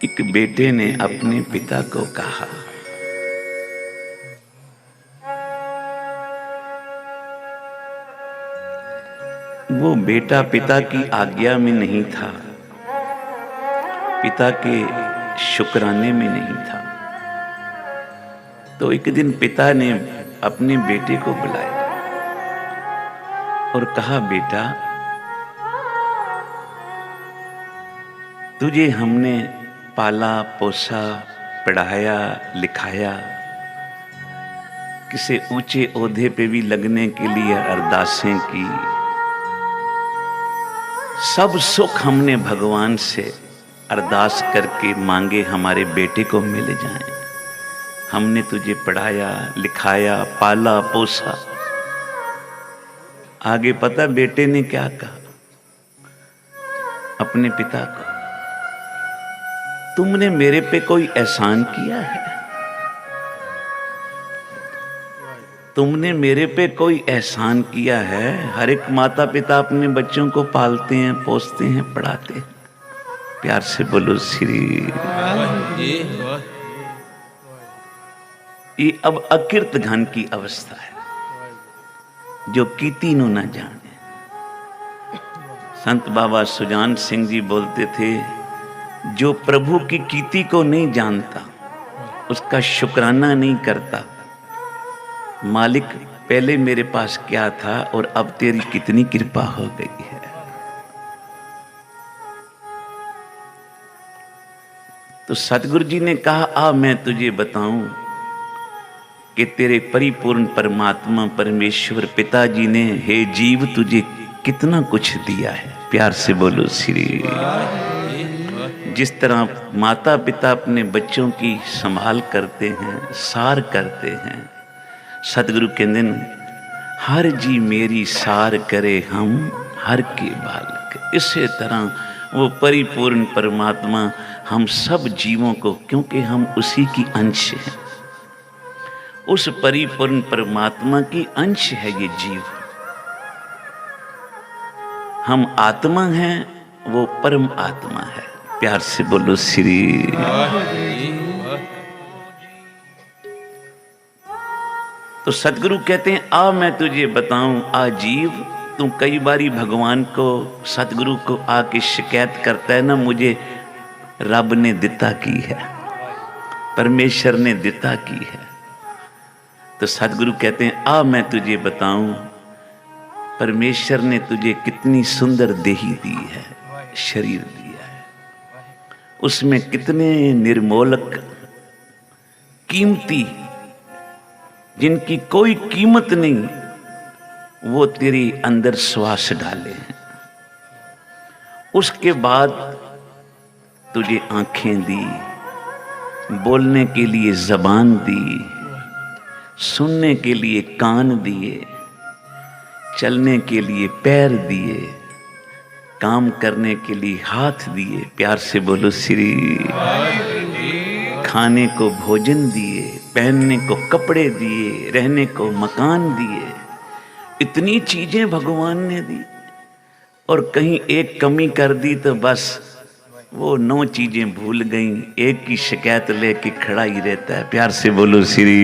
एक बेटे ने अपने पिता को कहा, वो बेटा पिता की आज्ञा में नहीं था, पिता के शुक्राने में नहीं था। तो एक दिन पिता ने अपने बेटे को बुलाया और कहा, बेटा, तुझे हमने पाला पोसा, पढ़ाया लिखाया, किसी ऊंचे ओहदे पे भी लगने के लिए अरदासें की, सब सुख हमने भगवान से अरदास करके मांगे हमारे बेटे को मिल जाएं। हमने तुझे पढ़ाया लिखाया पाला पोसा। आगे पता बेटे ने क्या कहा अपने पिता को, तुमने मेरे पे कोई एहसान किया है? तुमने मेरे पे कोई एहसान किया है? हर एक माता पिता अपने बच्चों को पालते हैं, पोसते हैं, पढ़ाते हैं। प्यार से बोलो श्री। ये अब अकृत घन की अवस्था है, जो कीती नु न जाने। संत बाबा सुजान सिंह जी बोलते थे, जो प्रभु की कीर्ति को नहीं जानता, उसका शुक्राना नहीं करता, मालिक पहले मेरे पास क्या था और अब तेरी कितनी कृपा हो गई है। तो सतगुरु जी ने कहा, आ मैं तुझे बताऊं कि तेरे परिपूर्ण परमात्मा परमेश्वर पिताजी ने, हे जीव, तुझे कितना कुछ दिया है। प्यार से बोलो श्री। जिस तरह माता पिता अपने बच्चों की संभाल करते हैं, सार करते हैं, सतगुरु के दिन हर जी मेरी सार करे हम हर के बालक। इसी तरह वो परिपूर्ण परमात्मा हम सब जीवों को, क्योंकि हम उसी की अंश हैं, उस परिपूर्ण परमात्मा की अंश है ये जीव। हम आत्मा हैं, वो परम आत्मा है। प्यार से बोलो श्री। तो सतगुरु कहते हैं, आ मैं तुझे बताऊं, आ जीव, तू कई बारी भगवान को, सतगुरु को आके शिकायत करता है ना, मुझे रब ने दिता की है, परमेश्वर ने दिता की है। तो सतगुरु कहते हैं, आ मैं तुझे बताऊं, परमेश्वर ने तुझे कितनी सुंदर देही दी है, शरीर दिया है, उसमें कितने निर्मोलक कीमती, जिनकी कोई कीमत नहीं, वो तेरी अंदर श्वास डाले हैं। उसके बाद तुझे आंखें दी, बोलने के लिए जबान दी, सुनने के लिए कान दिए, चलने के लिए पैर दिए, काम करने के लिए हाथ दिए। प्यार से बोलो श्री। खाने को भोजन दिए, पहनने को कपड़े दिए, रहने को मकान दिए। इतनी चीजें भगवान ने दी, और कहीं एक कमी कर दी तो बस वो 9 चीजें भूल गई, एक की शिकायत लेके खड़ा ही रहता है। प्यार से बोलो श्री।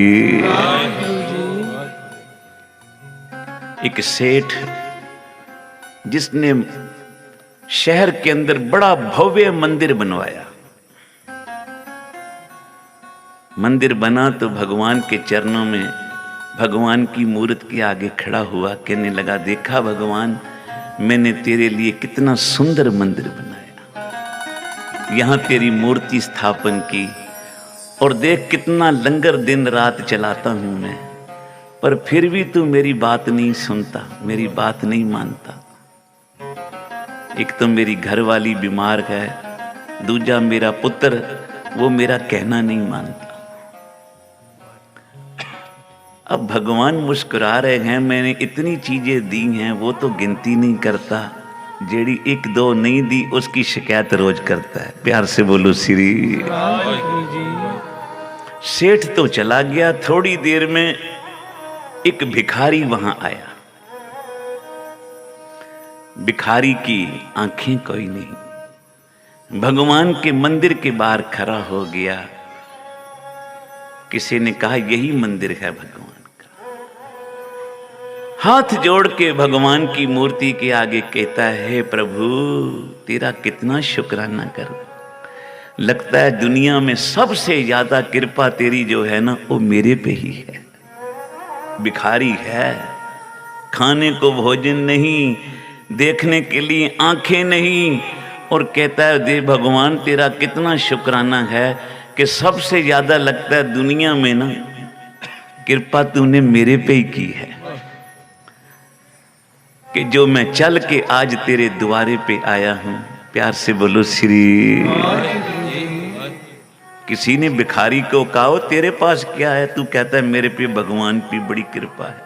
एक सेठ, जिसने शहर के अंदर बड़ा भव्य मंदिर बनवाया, मंदिर बना तो भगवान के चरणों में, भगवान की मूर्त के आगे खड़ा हुआ, कहने लगा, देखा भगवान, मैंने तेरे लिए कितना सुंदर मंदिर बनाया, यहां तेरी मूर्ति स्थापन की, और देख कितना लंगर दिन रात चलाता हूं मैं, पर फिर भी तू मेरी बात नहीं सुनता, मेरी बात नहीं मानता। एक तो मेरी घरवाली बीमार है, दूजा मेरा पुत्र, वो मेरा कहना नहीं मानता। अब भगवान मुस्कुरा रहे हैं, मैंने इतनी चीजें दी हैं, वो तो गिनती नहीं करता, जेड़ी 1-2 नहीं दी उसकी शिकायत रोज करता है। प्यार से बोलो श्री। सेठ तो चला गया, थोड़ी देर में एक भिखारी वहां आया। भिखारी की आंखें कोई नहीं, भगवान के मंदिर के बाहर खड़ा हो गया। किसी ने कहा यही मंदिर है भगवान का। हाथ जोड़ के भगवान की मूर्ति के आगे कहता है, प्रभु तेरा कितना शुक्राना करूं। लगता है दुनिया में सबसे ज्यादा कृपा तेरी जो है ना वो मेरे पे ही है। भिखारी है, खाने को भोजन नहीं, देखने के लिए आंखें नहीं, और कहता है दे भगवान तेरा कितना शुक्राना है कि सबसे ज्यादा लगता है दुनिया में ना कृपा तूने मेरे पे ही की है, कि जो मैं चल के आज तेरे द्वारे पे आया हूं। प्यार से बोलो श्री। किसी ने भिखारी को कहा तेरे पास क्या है, तू कहता है मेरे पे भगवान की बड़ी कृपा है।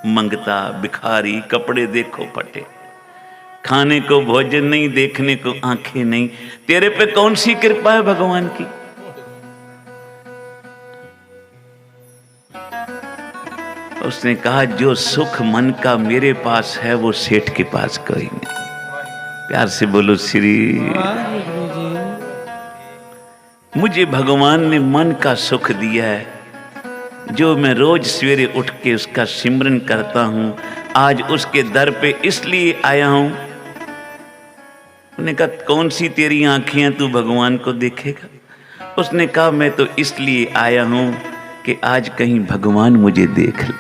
मंगता भिखारी, कपड़े देखो फटे, खाने को भोजन नहीं, देखने को आंखें नहीं, तेरे पे कौन सी कृपा है भगवान की। उसने कहा जो सुख मन का मेरे पास है वो सेठ के पास कोई नहीं। प्यार से बोलो श्री। मुझे भगवान ने मन का सुख दिया है, जो मैं रोज सवेरे उठ के उसका सिमरन करता हूं। आज उसके दर पे इसलिए आया हूं। उसने कहा कौन सी तेरी आंखें हैं, तू भगवान को देखेगा। उसने कहा मैं तो इसलिए आया हूं कि आज कहीं भगवान मुझे देख ले।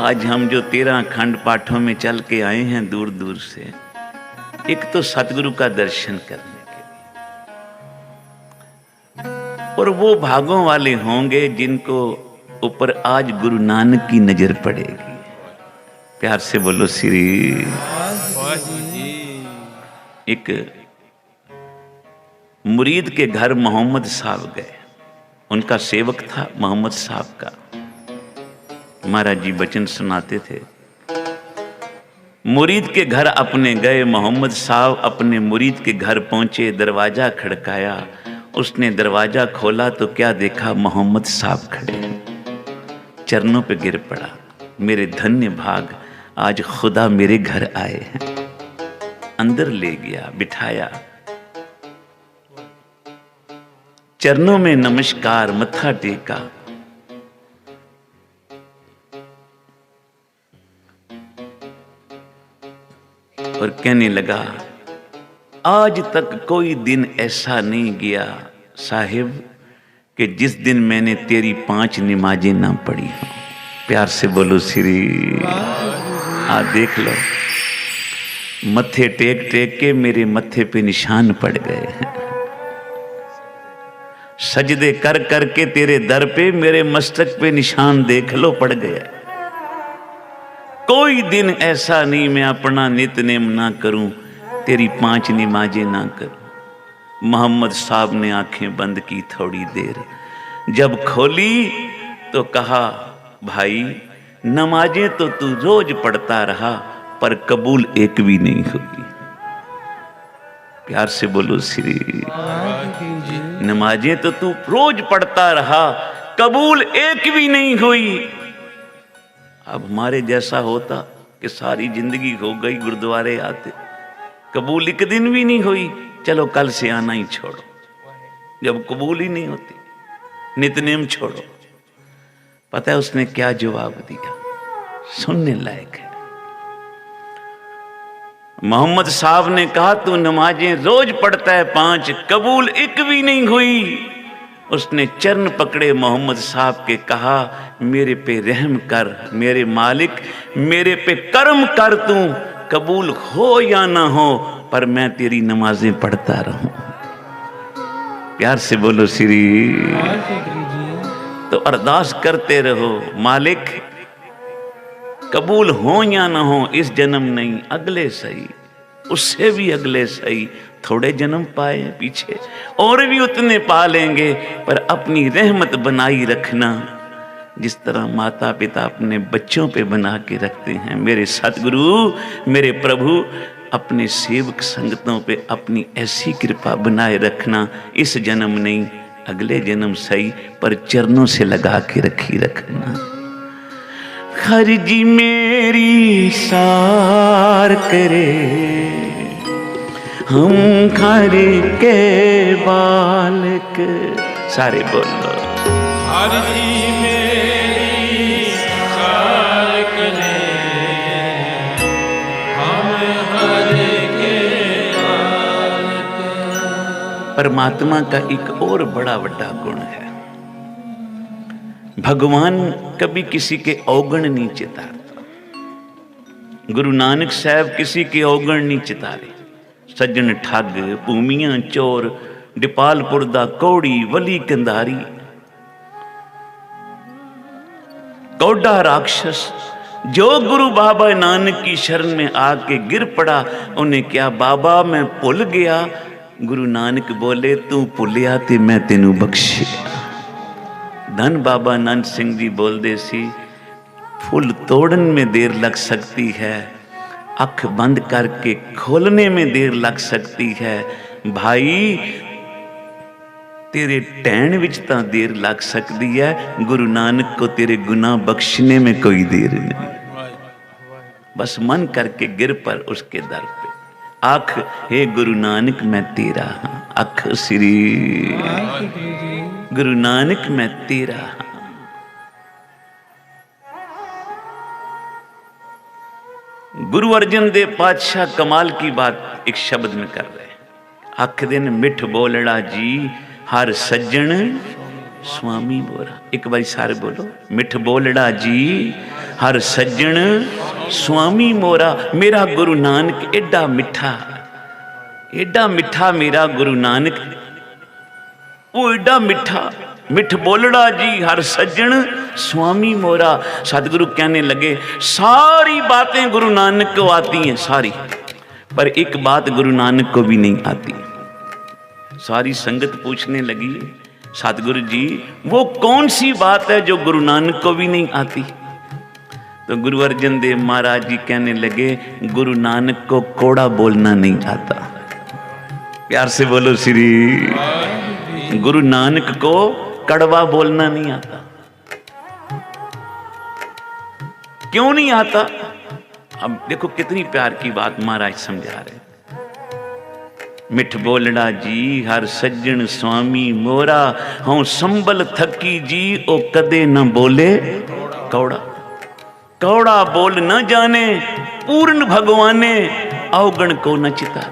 आज हम जो 13 खंड पाठों में चल के आए हैं दूर दूर से, एक तो सतगुरु का दर्शन करने के लिए, और वो भागों वाले होंगे जिनको ऊपर आज गुरु नानक की नजर पड़ेगी। प्यार से बोलो श्री। एक मुरीद के घर मोहम्मद साहब गए, उनका सेवक था मोहम्मद साहब का। महाराज जी वचन सुनाते थे। मुरीद के घर अपने गए, मोहम्मद साहब अपने मुरीद के घर पहुंचे, दरवाजा खड़काया। उसने दरवाजा खोला तो क्या देखा, मोहम्मद साहब खड़े, चरणों पे गिर पड़ा। मेरे धन्य भाग, आज खुदा मेरे घर आए हैं। अंदर ले गया, बिठाया, चरणों में नमस्कार, मत्था टेका। और कहने लगा आज तक कोई दिन ऐसा नहीं गया साहिब कि जिस दिन मैंने तेरी 5 नमाजें ना पढ़ी हो। प्यार से बोलो श्री। देख लो, मत्थे टेक टेक के मेरे मत्थे पे निशान पड़ गए हैं। सजदे कर करके तेरे दर पे मेरे मस्तक पे निशान देख लो पड़ गया। कोई दिन ऐसा नहीं मैं अपना नितनेम ना करूं, तेरी 5 नमाजें ना करूं। मोहम्मद साहब ने आंखें बंद की थोड़ी देर, जब खोली तो कहा भाई नमाजें तो तू रोज पढ़ता रहा पर कबूल एक भी नहीं हुई। प्यार से बोलो श्री। नमाजें तो तू रोज पढ़ता रहा, कबूल एक भी नहीं हुई। अब हमारे जैसा होता कि सारी जिंदगी हो गई गुरुद्वारे आते, कबूल एक दिन भी नहीं हुई, चलो कल से आना ही छोड़ो। जब कबूल ही नहीं होती, नितनेम छोड़ो। पता है उसने क्या जवाब दिया, सुनने लायक है। मोहम्मद साहब ने कहा तू नमाजें रोज पढ़ता है 5, कबूल एक भी नहीं हुई। उसने चरण पकड़े मोहम्मद साहब के, कहा मेरे पे रहम कर मेरे मालिक, मेरे पे कर्म कर, तू कबूल हो या ना हो पर मैं तेरी नमाजें पढ़ता रहूं। प्यार से बोलो श्री। तो अरदास करते रहो, मालिक कबूल हो या ना हो, इस जन्म नहीं अगले सही, उससे भी अगले सही। थोड़े जन्म पाए पीछे और भी उतने पा लेंगे, पर अपनी रहमत बनाई रखना जिस तरह माता पिता अपने बच्चों पे बना के रखते हैं। मेरे सतगुरु, मेरे प्रभु, अपने सेवक संगतों पे अपनी ऐसी कृपा बनाए रखना। इस जन्म नहीं अगले जन्म सही, पर चरणों से लगा के रखी रखना। खर्जी मेरी सार करे, हम खरे के बालक। सारे बोलो खर्जी मेरी सार करे, हम खरे के बालक। परमात्मा का एक और बड़ा बड़ा गुण है, भगवान कभी किसी के अवगुण नहीं चितारता। गुरु नानक साहब किसी के अवगुण नहीं चितारे। सज्जन ठग, भूमियां चोर, डिपालपुर दा कौड़ी, वली कंधारी, कौड़ा राक्षस, जो गुरु बाबा नानक की शरण में आके गिर पड़ा, उन्हें क्या बाबा मैं भुल गया। गुरु नानक बोले तू भुलिया ते मैं तेनू बख्शिया। धन बाबा नानक सिंह जी बोलते सी, फुल तोड़न में देर लग सकती है, अख बंद करके खोलने में देर लग सकती है। भाई तेरे टहन विच तां देर लग सकती है, गुरु नानक को तेरे गुनाह बख्शने में कोई देर नहीं। बस मन करके गिर पर उसके दर पे, आख हे गुरु नानक मैं तेरा हाँ, अख श्री गुरु नानक मैं तेरा हाँ। गुरु अर्जन देव पातशाह कमाल की बात एक शब्द में कर रहे हैं। आख दिन मिठ बोलड़ा जी हर सज्जन स्वामी मोरा। एक बारी सारे बोलो, मिठ बोलड़ा जी हर सज्जन स्वामी मोरा। मेरा गुरु नानक एडा मिठा मेरा गुरु नानक, वो एडा मिठा। मिठ बोलड़ा जी हर सज्जन स्वामी मोरा। सतगुरु कहने लगे सारी बातें गुरु नानक को आती हैं सारी, पर एक बात गुरु नानक को भी नहीं आती। सारी संगत पूछने लगी सतगुरु जी वो कौन सी बात है जो गुरु नानक को भी नहीं आती। तो गुरु अर्जन देव महाराज जी कहने लगे गुरु नानक को कोड़ा बोलना नहीं आता। प्यार से बोलो श्री। गुरु नानक को कड़वा बोलना नहीं आता। क्यों नहीं आता? अब देखो कितनी प्यार की बात महाराज समझा रहे। मिठ बोलड़ा जी हर सज्जन स्वामी मोरा, हूं संबल थकी जी ओ कदे न बोले कौड़ा। कौड़ा बोल न जाने पूर्ण भगवाने, अवगण को न चितार।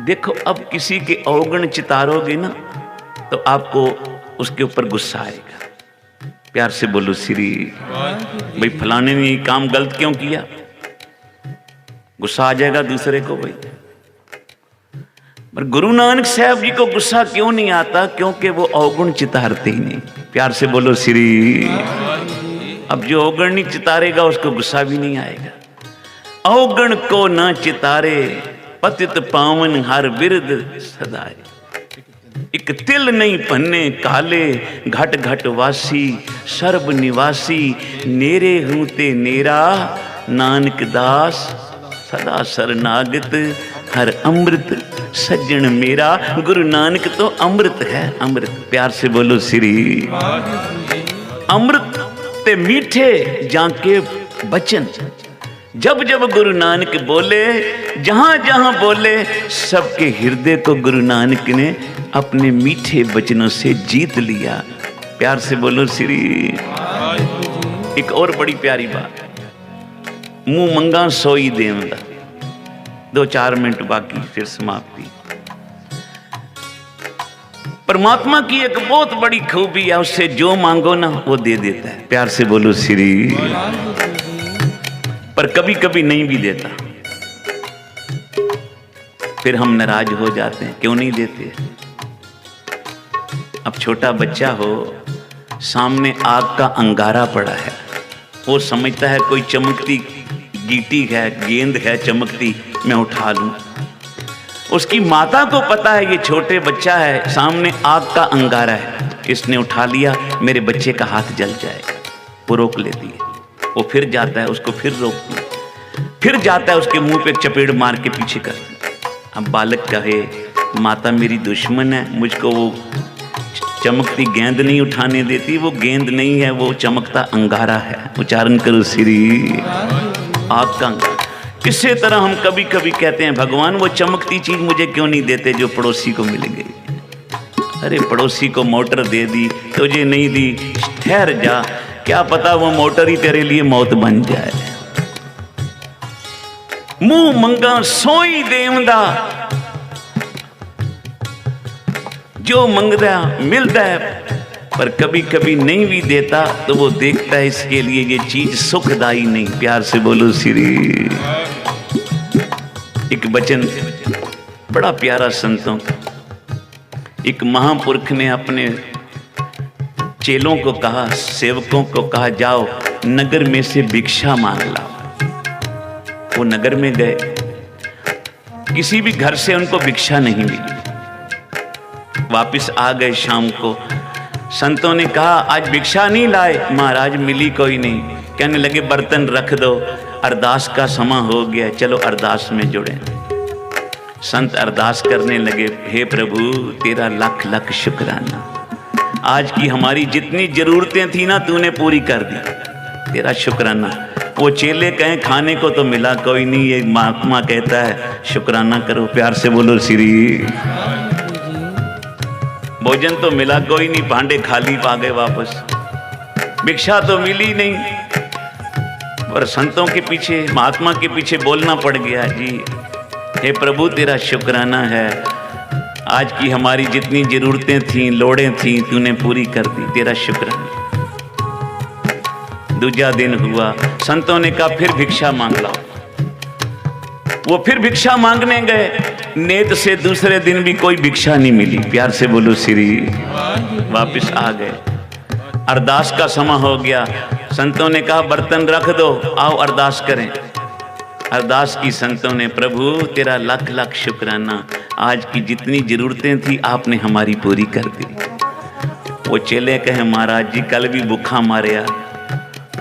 देखो अब किसी के अवगण चितारोगे ना तो आपको उसके ऊपर गुस्सा आएगा। प्यार से बोलो श्री। भाई फलाने ने ये काम गलत क्यों किया, गुस्सा आ जाएगा दूसरे को भाई। पर गुरु नानक साहब जी को गुस्सा क्यों नहीं आता? क्योंकि वो अवगुण चितारते ही नहीं। प्यार से बोलो श्री। अब जो अवगुण नहीं चितारेगा उसको गुस्सा भी नहीं आएगा। अवगुण को न चितारे, पतित पावन हर बिरद सदाए। एक तिल नहीं पन्ने काले, घट घट वासी सर्ब निवासी। नेरे हूं ते नेरा नानक दास, सदा शरणागत हर अमृत सज्जन मेरा। गुरु नानक तो अमृत है, अमृत। प्यार से बोलो श्री। अमृत ते मीठे जाके बचन। जब जब गुरु नानक बोले, जहां जहां बोले, सबके हृदय को गुरु नानक ने अपने मीठे वचनों से जीत लिया। प्यार से बोलो श्री। एक और बड़ी प्यारी बात, मुंह मंगा सोई देवदा। 2-4 मिनट बाकी फिर समाप्ति। परमात्मा की एक बहुत बड़ी खूबी है, उससे जो मांगो ना वो दे देता है। प्यार से बोलो श्री। पर कभी कभी नहीं भी देता, फिर हम नाराज हो जाते हैं, क्यों नहीं देते। अब छोटा बच्चा हो, सामने आग का अंगारा पड़ा है, वो समझता है कोई चमकती गीटी है, गेंद है चमकती, मैं उठा लूं। उसकी माता को पता है ये छोटे बच्चा है, सामने आग का अंगारा है, इसने उठा लिया, मेरे बच्चे का हाथ जल जाएगा। वो रोक लेती है, वो फिर जाता है, उसको फिर रोकती है, फिर जाता है, उसके मुंह पे एक चपेट मार के पीछे कर। अब बालक कहे माता मेरी दुश्मन है, मुझको वो चमकती गेंद नहीं उठाने देती, वो गेंद नहीं है, वो चमकता अंगारा है। उच्चारण करो श्री आग का अंगारा। इसी तरह हम कभी कभी कहते हैं भगवान वो चमकती चीज मुझे क्यों नहीं देते जो पड़ोसी को मिल गई। अरे पड़ोसी को मोटर दे दी, तुझे नहीं दी, ठहर जा, क्या पता वो मोटर ही तेरे लिए मौत बन जाए। मुंह मंगा सोई देवदा, जो मंगदा मिलता है, पर कभी कभी नहीं भी देता तो वो देखता है इसके लिए ये चीज सुखदाई नहीं। प्यार से बोलो श्री। एक वचन बड़ा प्यारा संतों का। एक महापुरुष ने अपने चेलों को कहा, सेवकों को कहा, जाओ नगर में से भिक्षा मांग लाओ। वो नगर में गए, किसी भी घर से उनको भिक्षा नहीं मिली। वापिस आ गए शाम को। संतों ने कहा आज भिक्षा नहीं लाए। महाराज मिली कोई नहीं। कहने लगे बर्तन रख दो, अरदास का समय हो गया, चलो अरदास में जुड़े। संत अरदास करने लगे, हे प्रभु तेरा लख लख शुक्राना, आज की हमारी जितनी जरूरतें थी ना तूने पूरी कर दी, तेरा शुक्राना। वो चेले कहें खाने को तो मिला कोई नहीं, ये महात्मा कहता है शुक्राना करो। प्यार से बोलो श्री। भोजन तो मिला कोई नहीं, भांडे खाली पा गए वापस, भिक्षा तो मिली नहीं, पर संतों के पीछे, महात्मा के पीछे बोलना पड़ गया, जी हे प्रभु तेरा शुक्राना है, आज की हमारी जितनी जरूरतें थीं, लोड़ें थीं, तूने पूरी कर दी, तेरा शुक्राना। दूसरा दिन हुआ, संतों ने कहा फिर भिक्षा मांग लाओ। वो फिर भिक्षा मांगने गए, नेत से दूसरे दिन भी कोई भिक्षा नहीं मिली। प्यार से बोलो श्री। वापिस आ गए, अरदास का समय हो गया। संतों ने कहा बर्तन रख दो, आओ अरदास करें। अरदास की संतों ने, प्रभु तेरा लख लख शुक्राना, आज की जितनी जरूरतें थी आपने हमारी पूरी कर दी। वो चेले कहे महाराज जी कल भी भूखा मारे,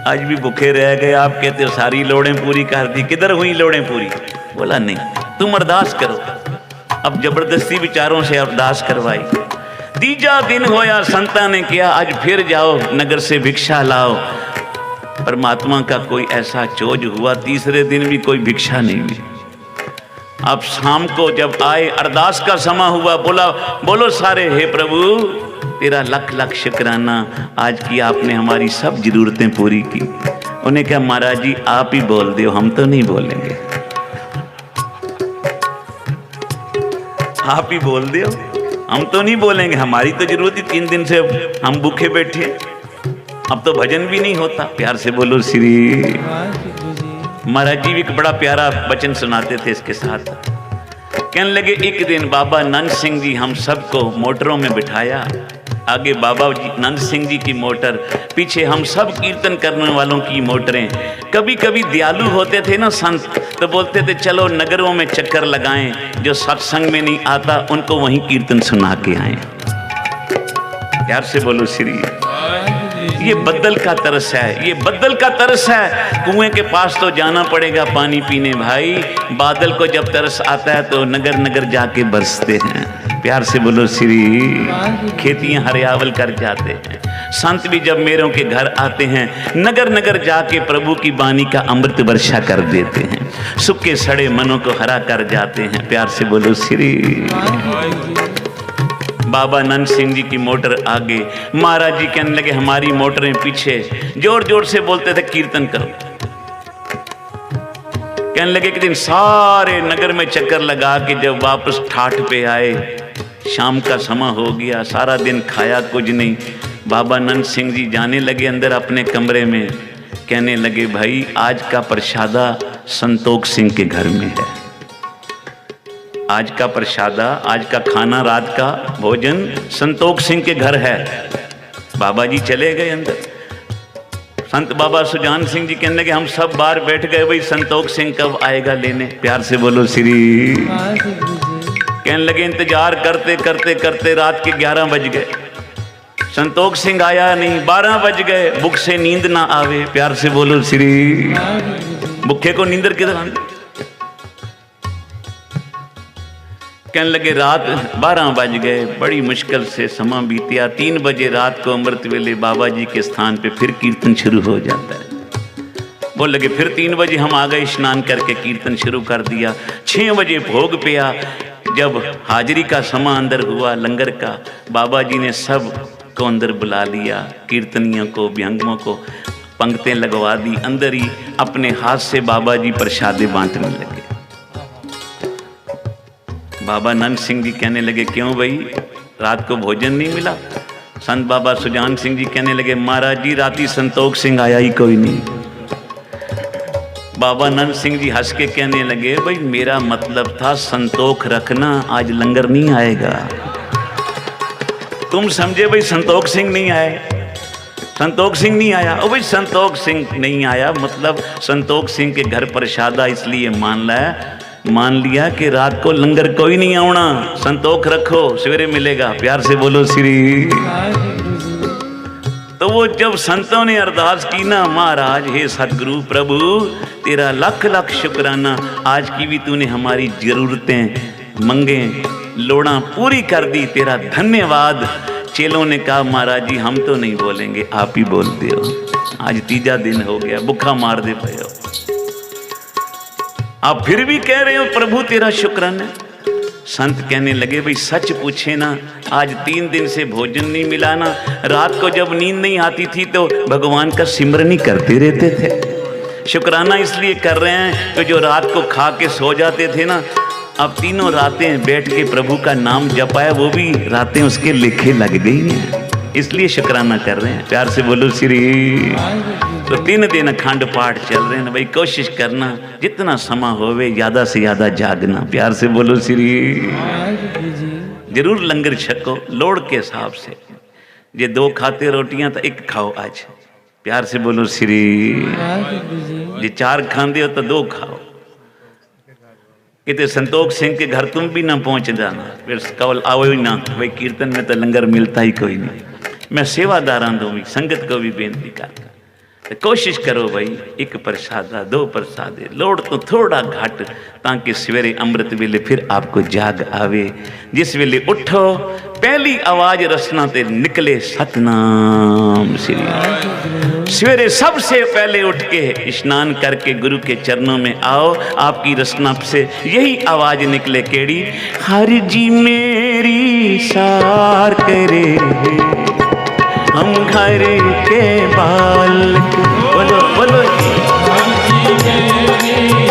आज भी भूखे रह गए, आप कहते हो सारी लोड़ें पूरी कर दी, किधर हुई लोड़ें पूरी? बोला नहीं, तुम अरदास करो। अब जबरदस्ती विचारों से अरदास करवाई। तीजा दिन होया, संता ने किया आज फिर जाओ नगर से भिक्षा लाओ। परमात्मा का कोई ऐसा चोज हुआ, तीसरे दिन भी कोई भिक्षा नहीं मिली। अब शाम को जब आए, अरदास का समय हुआ, बोला बोलो सारे, हे प्रभु तेरा लख लख शुक्राना, आज की आपने हमारी सब जरूरतें पूरी की। उन्हें कहा महाराज जी आप ही बोल दो, हम तो नहीं बोलेंगे, आप ही बोल दो, हम तो नहीं बोलेंगे, हमारी तो जरूरत ही 3 दिन से हम भूखे बैठे, अब तो भजन भी नहीं होता। प्यार से बोलो श्री। महाराज जी भी एक बड़ा प्यारा वचन सुनाते थे इसके साथ। कहने लगे एक दिन बाबा नंद सिंह जी हम सबको मोटरों में बिठाया, आगे बाबा जी नंद सिंह जी की मोटर, पीछे हम सब कीर्तन करने वालों की मोटरें। कभी कभी दयालु होते थे ना संत, तो बोलते थे चलो नगरों में चक्कर लगाएं, जो सत्संग में नहीं आता उनको वहीं कीर्तन सुना के आए। प्यार से बोलो श्री। ये बद्दल का तरस है, ये बद्दल का तरस है। कुएं के पास तो जाना पड़ेगा पानी पीने भाई, बादल को जब तरस आता है तो नगर नगर जाके बरसते हैं। प्यार से बोलो श्री। खेतियां हरियावल कर जाते हैं। संत भी जब मेरों के घर आते हैं, नगर नगर जाके प्रभु की वाणी का अमृत वर्षा कर देते हैं, सूखे सड़े मनों को हरा कर जाते हैं। प्यार से बोलो श्री। बाबा नंद सिंह जी की मोटर आगे, महाराज जी कहने लगे हमारी मोटरें पीछे, जोर जोर से बोलते थे कीर्तन करो। कहने लगे कि दिन सारे नगर में चक्कर लगा के जब वापस ठाठ पे आए, शाम का समय हो गया, सारा दिन खाया कुछ नहीं। बाबा नंद सिंह जी जाने लगे अंदर अपने कमरे में, कहने लगे भाई आज का प्रसादा संतोख सिंह के घर में है, आज का प्रसादा, आज का खाना, रात का भोजन संतोख सिंह के घर है। बाबा जी चले गए अंदर। संत बाबा सुजान सिंह जी कहने लगे हम सब बाहर बैठ गए, भाई संतोख सिंह कब आएगा लेने। प्यार से बोलो श्री। कहने लगे इंतजार करते करते करते रात के 11 बज गए, संतोख सिंह आया नहीं। 12 बज गए, भूख से नींद ना आवे। प्यार से बोलो श्री। भूखे को नींदर किधर आती? कहने लगे रात 12 बज गए, बड़ी मुश्किल से समा बीतिया। 3 बजे रात को अमृत वेले बाबा जी के स्थान पे फिर कीर्तन शुरू हो जाता है। बोल लगे फिर 3 बजे हम आ गए, स्नान करके कीर्तन शुरू कर दिया। 6 बजे भोग पिया। जब हाजिरी का समा अंदर हुआ लंगर का, बाबा जी ने सब को अंदर बुला लिया, कीर्तनियों को, विहंगमों को पंक्तें लगवा दी। अंदर ही अपने हाथ से बाबा जी प्रसादे बांटने लगे। बाबा नंद सिंह जी कहने लगे क्यों भाई, रात को भोजन नहीं मिला? संत बाबा सुजान सिंह जी कहने लगे महाराज जी राती संतोख सिंह आया ही कोई नहीं। बाबा नंद सिंह जी हंस के कहने लगे भाई मेरा मतलब था संतोख रखना, आज लंगर नहीं आएगा। तुम समझे भाई संतोख सिंह नहीं आए, संतोख सिंह नहीं आया। ओ भाई संतोख सिंह नहीं आया मतलब संतोख सिंह के घर प्रसादा इसलिए मान लिया कि रात को लंगर कोई नहीं आना, संतोख रखो सवेरे मिलेगा। प्यार से बोलो श्री। तो वो जब संतों ने अरदास की ना, महाराज हे सतगुरु प्रभु तेरा लख लख शुक्राना, आज की भी तूने हमारी जरूरतें मंगे लोड़ा पूरी कर दी, तेरा धन्यवाद। चेलों ने कहा महाराज जी हम तो नहीं बोलेंगे, आप ही बोलते हो। आज 3जा दिन हो गया, भूखा मार दे पे हो, आप फिर भी कह रहे हो प्रभु तेरा शुक्राना। संत कहने लगे भाई सच पूछे ना, आज 3 दिन से भोजन नहीं मिला ना, रात को जब नींद नहीं आती थी तो भगवान का सिमरन ही करते रहते थे। शुक्राना इसलिए कर रहे हैं कि जो रात को खा के सो जाते थे ना, अब 3 रातें बैठ के प्रभु का नाम जपाया, वो भी रातें उसके लेखे लग गई हैं, इसलिए शुक्राना कर रहे हैं। प्यार से बोलो श्री। तो 3 दिन अखंड पाठ चल रहे हैं भाई, कोशिश करना जितना समा होवे ज़्यादा से ज़्यादा जागना। प्यार से बोलो श्री। जरूर लंगर छको लोड़ के हिसाब से, ये 2 खाते रोटियां तो 1 खाओ आज। प्यार से बोलो श्री। ये 4 खाते हो तो 2 खाओ। कितने संतोख सिंह के घर तुम भी ना पहुंच जाना, फिर कवल आओ ही ना भाई, कीर्तन में तो लंगर मिलता ही कोई नहीं। मैं सेवादारां दूंगी, संगत को भी बेनती करता, तो कोशिश करो भाई 1 प्रसादा 2 प्रसादे, लोड़ तो थोड़ा घट, ताकि सवेरे अमृत वेले फिर आपको जाग आवे। जिस वेले उठो पहली आवाज रसना ते निकले सतनाम श्री। सवेरे सबसे पहले उठ के स्नान करके गुरु के चरणों में आओ, आपकी रसना से यही आवाज निकले केड़ी, हरि जी मेरी सार करे हम घर के बाल। बोलो बोलो हरि जी मेरी